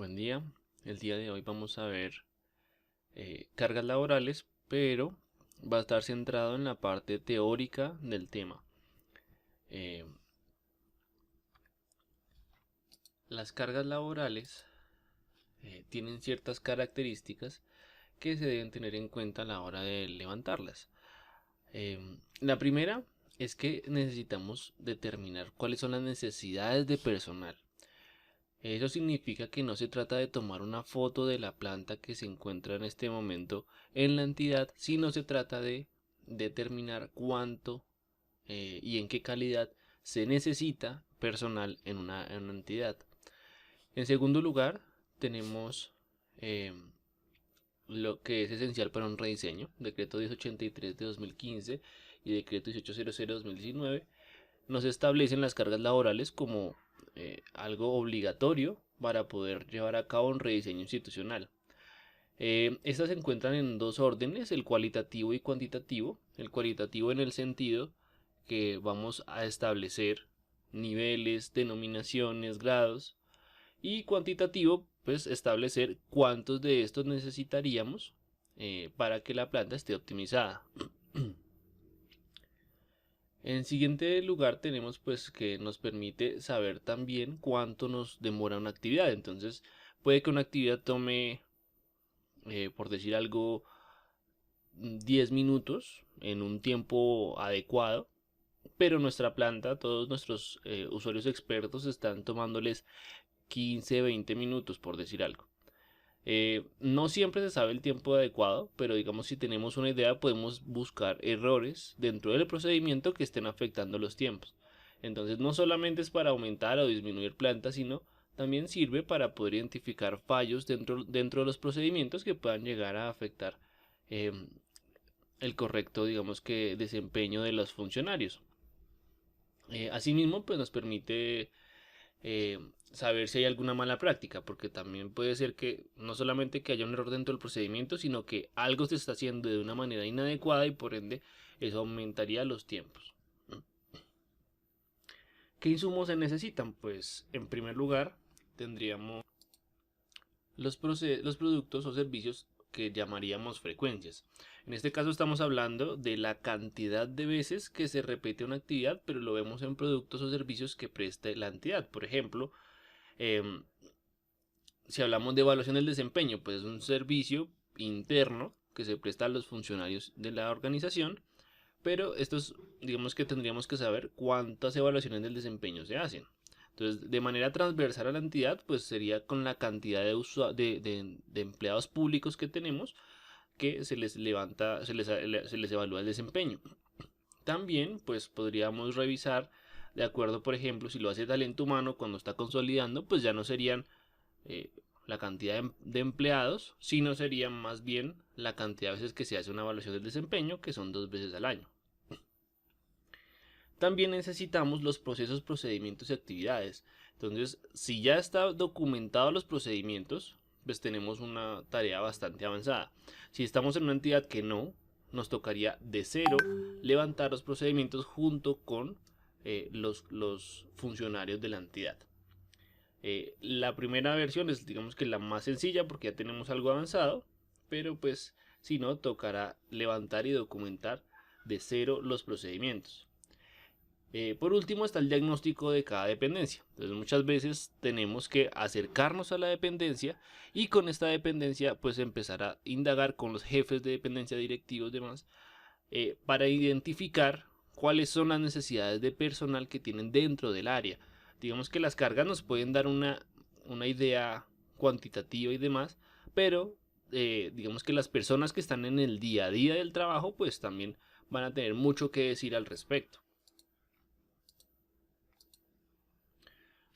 Buen día. El día de hoy vamos a ver cargas laborales, pero va a estar centrado en la parte teórica del tema. Eh, las cargas laborales tienen ciertas características que se deben tener en cuenta a la hora de levantarlas. La primera es que necesitamos determinar cuáles son las necesidades de personal. Eso significa que no se trata de tomar una foto de la planta que se encuentra en este momento en la entidad, sino se trata de determinar cuánto y en qué calidad se necesita personal en una entidad. En segundo lugar, tenemos eh, lo que es esencial para un rediseño, decreto 1083 de 2015 y decreto 1800 de 2019 nos establecen las cargas laborales como algo obligatorio para poder llevar a cabo un rediseño institucional. Estas se encuentran en dos órdenes, el cualitativo y cuantitativo. El cualitativo en el sentido que vamos a establecer niveles, denominaciones, grados. Y cuantitativo, pues establecer cuántos de estos necesitaríamos para que la planta esté optimizada. En siguiente lugar tenemos pues que nos permite saber también cuánto nos demora una actividad. Entonces puede que una actividad tome, por decir algo, 10 minutos en un tiempo adecuado, pero nuestra planta, todos nuestros usuarios expertos están tomándoles 15, 20 minutos, por decir algo. No siempre se sabe el tiempo adecuado, pero digamos si tenemos una idea podemos buscar errores dentro del procedimiento que estén afectando los tiempos. Entonces no solamente es para aumentar o disminuir plantas, sino también sirve para poder identificar fallos dentro de los procedimientos que puedan llegar a afectar eh, el correcto, digamos que, desempeño de los funcionarios. Asimismo, pues nos permite saber si hay alguna mala práctica, porque también puede ser que no solamente que haya un error dentro del procedimiento, sino que algo se está haciendo de una manera inadecuada y por ende eso aumentaría los tiempos. ¿Qué insumos se necesitan? Pues en primer lugar tendríamos los productos o servicios que llamaríamos frecuencias. En este caso estamos hablando de la cantidad de veces que se repite una actividad, pero lo vemos en productos o servicios que preste la entidad. Por ejemplo, eh, si hablamos de evaluación del desempeño, pues es un servicio interno que se presta a los funcionarios de la organización, pero estos, digamos que tendríamos que saber cuántas evaluaciones del desempeño se hacen. Entonces, de manera transversal a la entidad, pues sería con la cantidad de empleados públicos que tenemos que se les levanta, se les evalúa el desempeño. También, pues podríamos revisar, de acuerdo, por ejemplo, si lo hace talento humano cuando está consolidando, pues ya no serían eh, la cantidad de empleados, sino sería más bien la cantidad de veces que se hace una evaluación del desempeño, que son 2 veces al año. También necesitamos los procesos, procedimientos y actividades. Entonces, si ya está documentado los procedimientos, pues tenemos una tarea bastante avanzada. Si estamos en una entidad que no, nos tocaría de cero levantar los procedimientos junto con los funcionarios de la entidad. La primera versión es digamos que la más sencilla porque ya tenemos algo avanzado, pero pues si no tocará levantar y documentar de cero los procedimientos. Por último está el diagnóstico de cada dependencia. Entonces muchas veces tenemos que acercarnos a la dependencia y con esta dependencia pues empezar a indagar con los jefes de dependencia, directivos y demás, para identificar cuáles son las necesidades de personal que tienen dentro del área. Digamos que las cargas nos pueden dar una idea cuantitativa y demás, pero digamos que las personas que están en el día a día del trabajo pues también van a tener mucho que decir al respecto.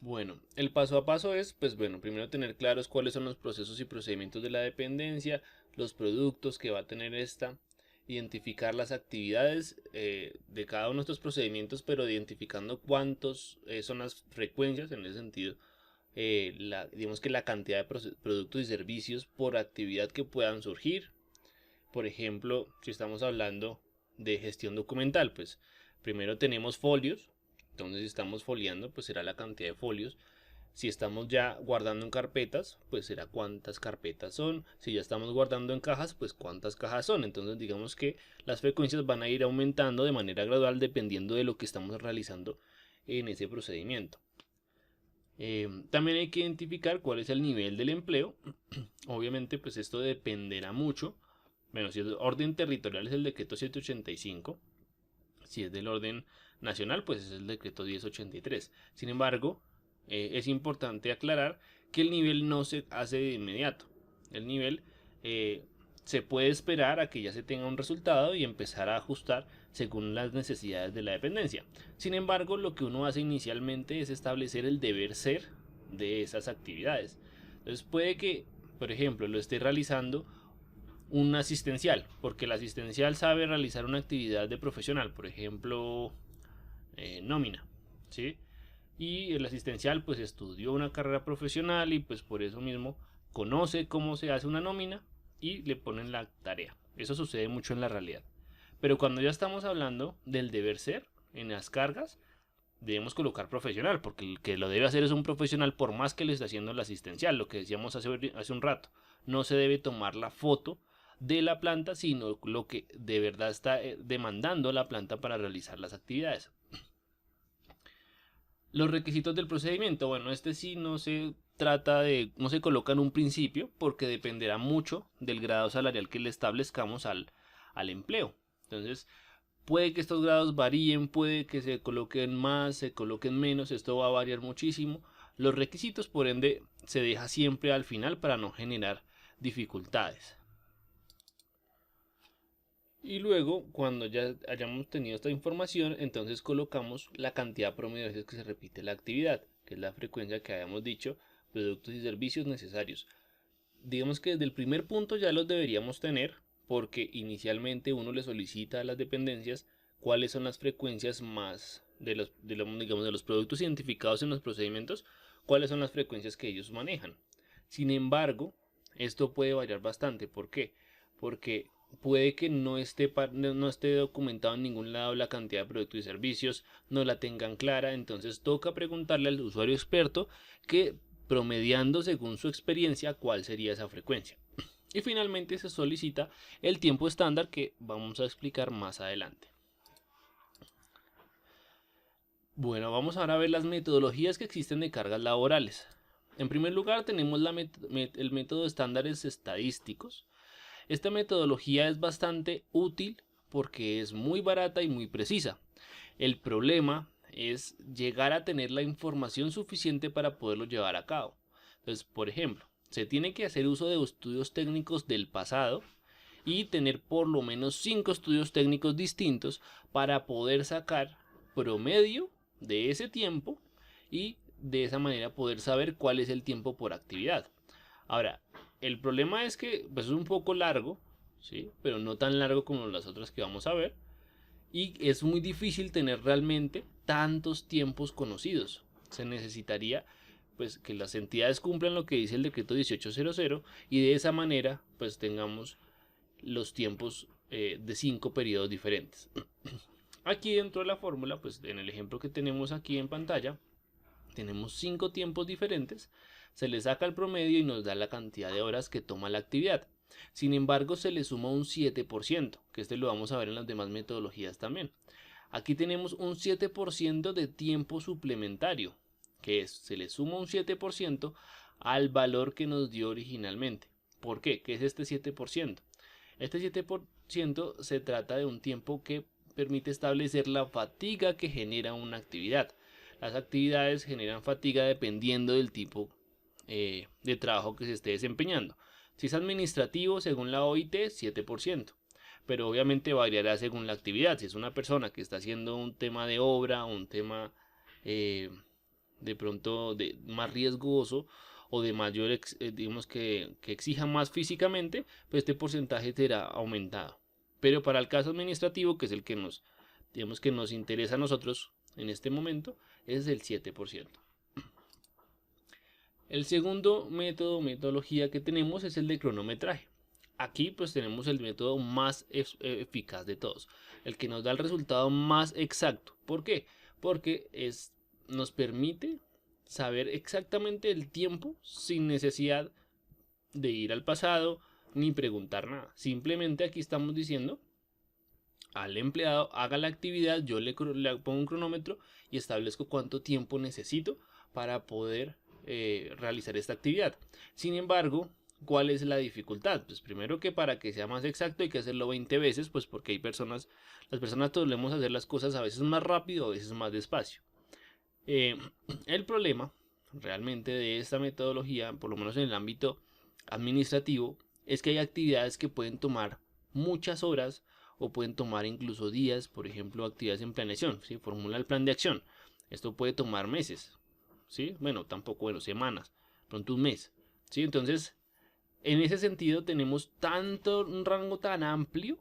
Bueno, el paso a paso es, pues bueno, primero tener claros cuáles son los procesos y procedimientos de la dependencia, los productos que va a tener esta, identificar las actividades de cada uno de estos procedimientos, pero identificando cuántos son las frecuencias en ese sentido, digamos que la cantidad de productos y servicios por actividad que puedan surgir. Por ejemplo, si estamos hablando de gestión documental, pues primero tenemos folios, entonces si estamos foliando, pues será la cantidad de folios. Si estamos ya guardando en carpetas, pues será cuántas carpetas son. Si ya estamos guardando en cajas, pues cuántas cajas son. Entonces digamos que las frecuencias van a ir aumentando de manera gradual dependiendo de lo que estamos realizando en ese procedimiento. También hay que identificar cuál es el nivel del empleo. Obviamente pues esto dependerá mucho. Bueno, si el orden territorial es el decreto 785, si es del orden nacional pues es el decreto 1083. Sin embargo, es importante aclarar que el nivel no se hace de inmediato. El nivel se puede esperar a que ya se tenga un resultado y empezar a ajustar según las necesidades de la dependencia. Sin embargo, lo que uno hace inicialmente es establecer el deber ser de esas actividades. Entonces puede que, por ejemplo, lo esté realizando un asistencial, porque el asistencial sabe realizar una actividad de profesional, por ejemplo, nómina, ¿sí? Y el asistencial pues estudió una carrera profesional y pues por eso mismo conoce cómo se hace una nómina y le ponen la tarea. Eso sucede mucho en la realidad. Pero cuando ya estamos hablando del deber ser en las cargas, debemos colocar profesional, porque el que lo debe hacer es un profesional por más que le esté haciendo el asistencial, lo que decíamos hace un rato. No se debe tomar la foto de la planta, sino lo que de verdad está demandando la planta para realizar las actividades. Los requisitos del procedimiento, bueno, este sí no se trata de, no se coloca en un principio porque dependerá mucho del grado salarial que le establezcamos al empleo. Entonces, puede que estos grados varíen, puede que se coloquen más, se coloquen menos, esto va a variar muchísimo. Los requisitos, por ende, se deja siempre al final para no generar dificultades. Y luego, cuando ya hayamos tenido esta información, entonces colocamos la cantidad promedio de veces que se repite la actividad, que es la frecuencia que habíamos dicho, productos y servicios necesarios. Digamos que desde el primer punto ya los deberíamos tener, porque inicialmente uno le solicita a las dependencias cuáles son las frecuencias más digamos, de los productos identificados en los procedimientos, cuáles son las frecuencias que ellos manejan. Sin embargo, esto puede variar bastante. ¿Por qué? Porque puede que no esté documentado en ningún lado la cantidad de productos y servicios, no la tengan clara, entonces toca preguntarle al usuario experto que promediando según su experiencia cuál sería esa frecuencia. Y finalmente se solicita el tiempo estándar que vamos a explicar más adelante. Bueno, vamos ahora a ver las metodologías que existen de cargas laborales. En primer lugar tenemos el método de estándares estadísticos. Esta metodología es bastante útil porque es muy barata y muy precisa. El problema es llegar a tener la información suficiente para poderlo llevar a cabo. Entonces, por ejemplo, se tiene que hacer uso de estudios técnicos del pasado y tener por lo menos 5 estudios técnicos distintos para poder sacar promedio de ese tiempo y de esa manera poder saber cuál es el tiempo por actividad. Ahora, el problema es que pues, es un poco largo, ¿sí? Pero no tan largo como las otras que vamos a ver. Y es muy difícil tener realmente tantos tiempos conocidos. Se necesitaría pues que las entidades cumplan lo que dice el decreto 1800 y de esa manera pues tengamos los tiempos de 5 periodos diferentes. Aquí dentro de la fórmula, pues en el ejemplo que tenemos aquí en pantalla, tenemos 5 tiempos diferentes, se le saca el promedio y nos da la cantidad de horas que toma la actividad. Sin embargo, se le suma un 7%, que este lo vamos a ver en las demás metodologías también. Aquí tenemos un 7% de tiempo suplementario, que es, se le suma un 7% al valor que nos dio originalmente. ¿Por qué? ¿Qué es este 7%? Este 7% se trata de un tiempo que permite establecer la fatiga que genera una actividad. Las actividades generan fatiga dependiendo del tipo de trabajo que se esté desempeñando. Si es administrativo, según la OIT, 7%. Pero obviamente variará según la actividad. Si es una persona que está haciendo un tema de obra, un tema de pronto más riesgoso o de mayor, digamos que exija más físicamente, pues este porcentaje será aumentado. Pero para el caso administrativo, que es el que digamos que nos interesa a nosotros en este momento, es el 7%. El segundo metodología que tenemos es el de cronometraje. Aquí pues tenemos el método más eficaz de todos, el que nos da el resultado más exacto. ¿Por qué? Porque nos permite saber exactamente el tiempo sin necesidad de ir al pasado ni preguntar nada. Simplemente aquí estamos diciendo al empleado haga la actividad, yo le pongo un cronómetro y establezco cuánto tiempo necesito para poder realizar esta actividad. Sin embargo, ¿cuál es la dificultad? Pues primero, que para que sea más exacto hay que hacerlo 20 veces, pues porque las personas solemos hacer las cosas a veces más rápido, a veces más despacio. Eh, el problema realmente de esta metodología, por lo menos en el ámbito administrativo, es que hay actividades que pueden tomar muchas horas o pueden tomar incluso días. Por ejemplo, actividades en planeación, ¿sí? Formula el plan de acción. Esto puede tomar meses, ¿sí? Bueno, tampoco, bueno, semanas, pronto un mes, ¿sí? Entonces, en ese sentido tenemos un rango tan amplio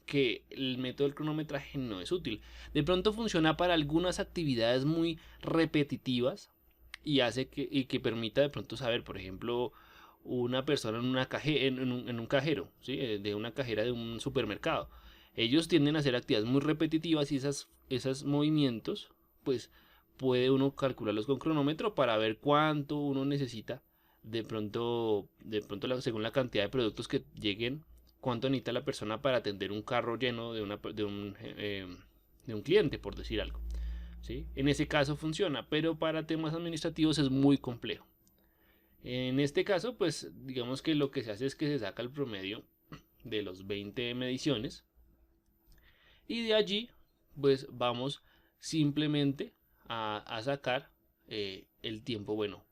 que el método del cronometraje no es útil. De pronto funciona para algunas actividades muy repetitivas y hace que permita de pronto saber, por ejemplo, una persona en un cajero, ¿sí? De una cajera de un supermercado. Ellos tienden a hacer actividades muy repetitivas y esos movimientos, pues puede uno calcularlos con cronómetro para ver cuánto uno necesita según la cantidad de productos que lleguen, cuánto necesita la persona para atender un carro lleno de un cliente, por decir algo. ¿Sí? En ese caso funciona, pero para temas administrativos es muy complejo. En este caso, pues digamos que lo que se hace es que se saca el promedio de los 20 mediciones y de allí pues vamos simplemente a sacar el tiempo, bueno,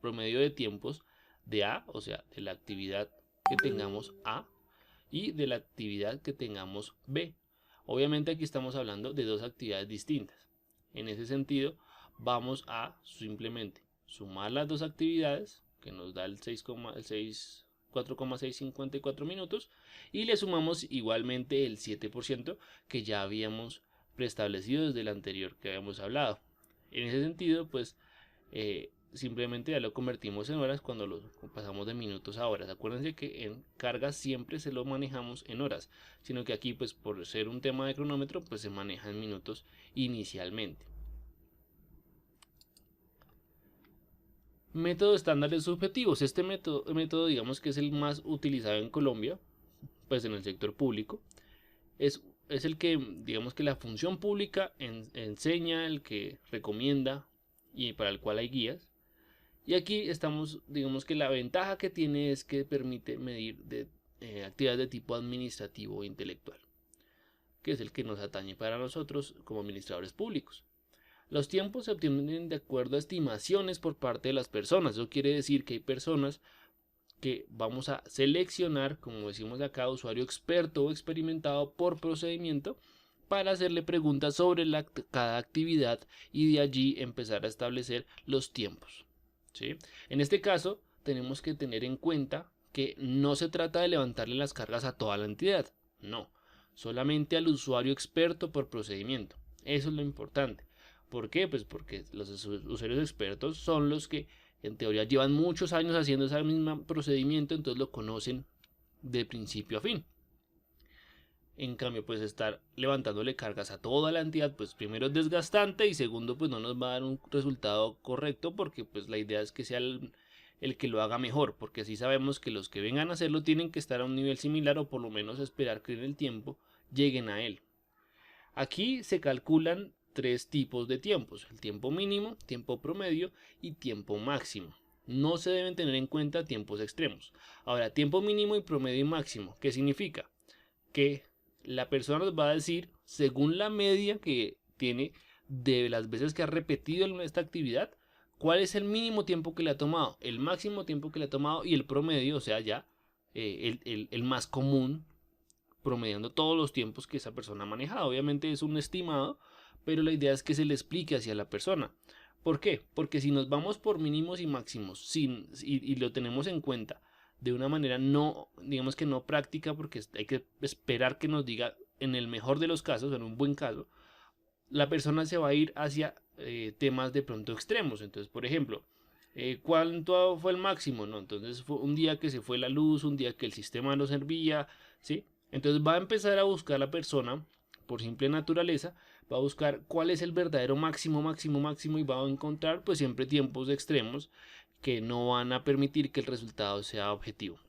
promedio de tiempos de A, o sea, de la actividad que tengamos A y de la actividad que tengamos B. Obviamente aquí estamos hablando de dos actividades distintas. En ese sentido, vamos a simplemente sumar las dos actividades, que nos da el 4,654 minutos, y le sumamos igualmente el 7% que ya habíamos preestablecido desde el anterior que habíamos hablado. En ese sentido, pues simplemente ya lo convertimos en horas cuando lo pasamos de minutos a horas. Acuérdense que en cargas siempre se lo manejamos en horas, sino que aquí, pues por ser un tema de cronómetro, pues se maneja en minutos inicialmente. Método estándares subjetivos. Este método digamos que es el más utilizado en Colombia, pues en el sector público. Es el que, digamos que la función pública enseña, el que recomienda y para el cual hay guías. Y aquí estamos, digamos que la ventaja que tiene es que permite medir actividades de tipo administrativo e intelectual, que es el que nos atañe para nosotros como administradores públicos. Los tiempos se obtienen de acuerdo a estimaciones por parte de las personas. Eso quiere decir que hay personas que vamos a seleccionar, como decimos acá, usuario experto o experimentado por procedimiento, para hacerle preguntas sobre cada actividad y de allí empezar a establecer los tiempos. ¿Sí? En este caso, tenemos que tener en cuenta que no se trata de levantarle las cargas a toda la entidad, no, solamente al usuario experto por procedimiento. Eso es lo importante. ¿Por qué? Pues porque los usuarios expertos son los que en teoría llevan muchos años haciendo ese mismo procedimiento, entonces lo conocen de principio a fin. En cambio, pues estar levantándole cargas a toda la entidad, pues primero es desgastante y segundo, pues no nos va a dar un resultado correcto, porque pues la idea es que sea el que lo haga mejor, porque así sabemos que los que vengan a hacerlo tienen que estar a un nivel similar o por lo menos esperar que en el tiempo lleguen a él. Aquí se calculan tres tipos de tiempos: el tiempo mínimo, tiempo promedio y tiempo máximo. No se deben tener en cuenta tiempos extremos. Ahora, tiempo mínimo y promedio y máximo, ¿qué significa? Que la persona nos va a decir, según la media que tiene de las veces que ha repetido esta actividad, cuál es el mínimo tiempo que le ha tomado, el máximo tiempo que le ha tomado y el promedio, o sea, ya el más común, promediando todos los tiempos que esa persona ha manejado. Obviamente es un estimado, pero la idea es que se le explique hacia la persona. ¿Por qué? Porque si nos vamos por mínimos y máximos y lo tenemos en cuenta de una manera no, digamos que no práctica, porque hay que esperar que nos diga en el mejor de los casos, en un buen caso, la persona se va a ir hacia temas de pronto extremos. Entonces, por ejemplo, ¿cuánto fue el máximo? No, entonces fue un día que se fue la luz, un día que el sistema no servía, ¿sí? Entonces va a empezar a buscar la persona por simple naturaleza va a buscar cuál es el verdadero máximo y va a encontrar pues siempre tiempos extremos que no van a permitir que el resultado sea objetivo.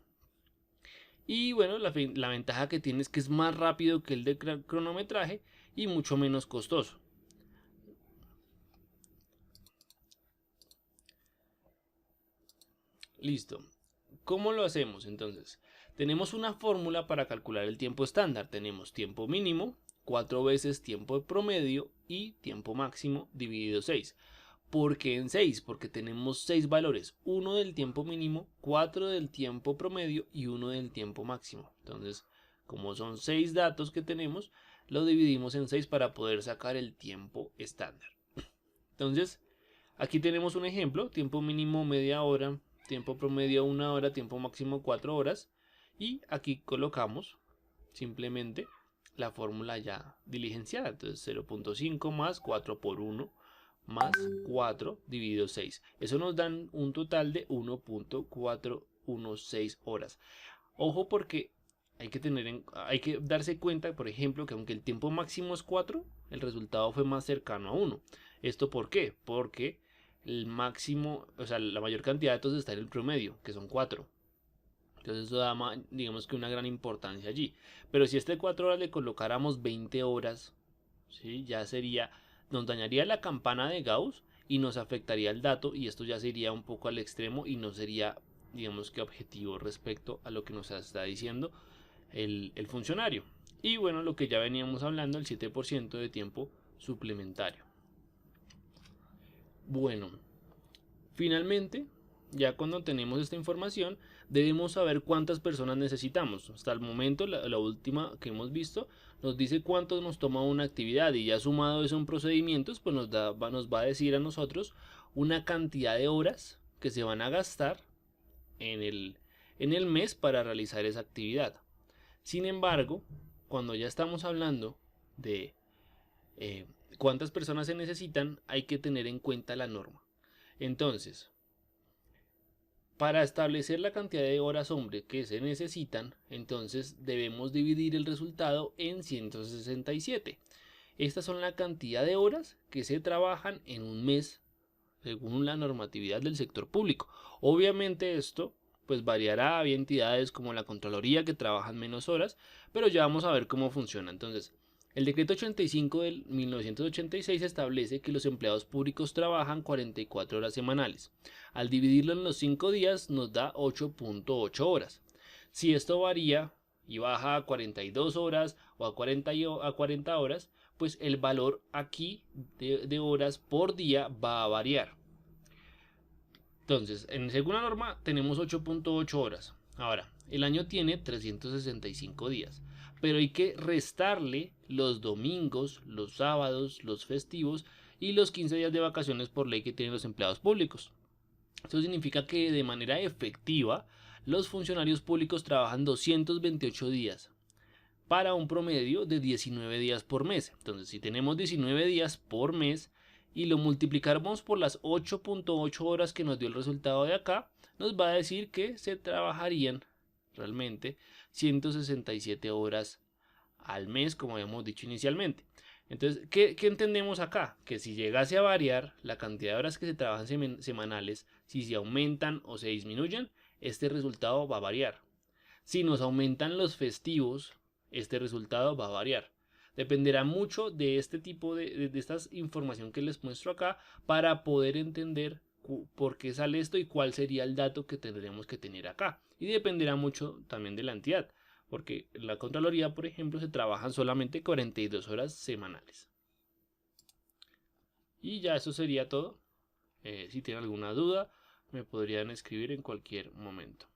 Y bueno, la ventaja que tiene es que es más rápido que el de cronometraje y mucho menos costoso. Listo. ¿Cómo lo hacemos entonces? Tenemos una fórmula para calcular el tiempo estándar. Tenemos tiempo mínimo, 4 veces tiempo promedio y tiempo máximo dividido 6. ¿Por qué en 6? Porque tenemos 6 valores. 1 del tiempo mínimo, 4 del tiempo promedio y 1 del tiempo máximo. Entonces, como son 6 datos que tenemos, lo dividimos en 6 para poder sacar el tiempo estándar. Entonces, aquí tenemos un ejemplo. Tiempo mínimo media hora, tiempo promedio 1 hora, tiempo máximo 4 horas. Y aquí colocamos simplemente la fórmula ya diligenciada. Entonces 0.5 más 4 por 1 más 4 dividido 6. Eso nos dan un total de 1.416 horas. Ojo porque hay que darse cuenta, por ejemplo, que aunque el tiempo máximo es 4, el resultado fue más cercano a 1. ¿Esto por qué? Porque el máximo, o sea, la mayor cantidad de datos está en el promedio, que son 4. Entonces eso da, digamos que una gran importancia allí. Pero si a este 4 horas le colocáramos 20 horas, ¿sí? Ya sería, nos dañaría la campana de Gauss y nos afectaría el dato, y esto ya sería un poco al extremo y no sería, digamos que objetivo respecto a lo que nos está diciendo el funcionario. Y bueno, lo que ya veníamos hablando, el 7% de tiempo suplementario. Bueno, finalmente, ya cuando tenemos esta información, debemos saber cuántas personas necesitamos. Hasta el momento, la última que hemos visto, nos dice cuánto nos toma una actividad, y ya sumado eso en procedimientos, pues nos va a decir a nosotros una cantidad de horas que se van a gastar en el mes para realizar esa actividad. Sin embargo, cuando ya estamos hablando de cuántas personas se necesitan, hay que tener en cuenta la norma. Entonces, para establecer la cantidad de horas hombre que se necesitan, entonces debemos dividir el resultado en 167. Estas son la cantidad de horas que se trabajan en un mes según la normatividad del sector público. Obviamente esto pues variará, hay entidades como la Contraloría que trabajan menos horas, pero ya vamos a ver cómo funciona. Entonces, el decreto 85 del 1986 establece que los empleados públicos trabajan 44 horas semanales. Al dividirlo en los 5 días nos da 8.8 horas. Si esto varía y baja a 42 horas o a 40 horas, pues el valor aquí de horas por día va a variar. Entonces, según la norma tenemos 8.8 horas. Ahora, el año tiene 365 días, pero hay que restarle los domingos, los sábados, los festivos y los 15 días de vacaciones por ley que tienen los empleados públicos. Esto significa que de manera efectiva los funcionarios públicos trabajan 228 días para un promedio de 19 días por mes. Entonces, si tenemos 19 días por mes y lo multiplicamos por las 8.8 horas que nos dio el resultado de acá, nos va a decir que se trabajarían realmente 167 horas al mes, como habíamos dicho inicialmente. Entonces, ¿qué entendemos acá? Que si llegase a variar la cantidad de horas que se trabajan semanales, si se aumentan o se disminuyen, este resultado va a variar. Si nos aumentan los festivos, este resultado va a variar. Dependerá mucho de este tipo de esta información que les muestro acá para poder entender por qué sale esto y cuál sería el dato que tendremos que tener acá. Y dependerá mucho también de la entidad, porque en la Contraloría, por ejemplo, se trabajan solamente 42 horas semanales. Y ya eso sería todo. Si tienen alguna duda, me podrían escribir en cualquier momento.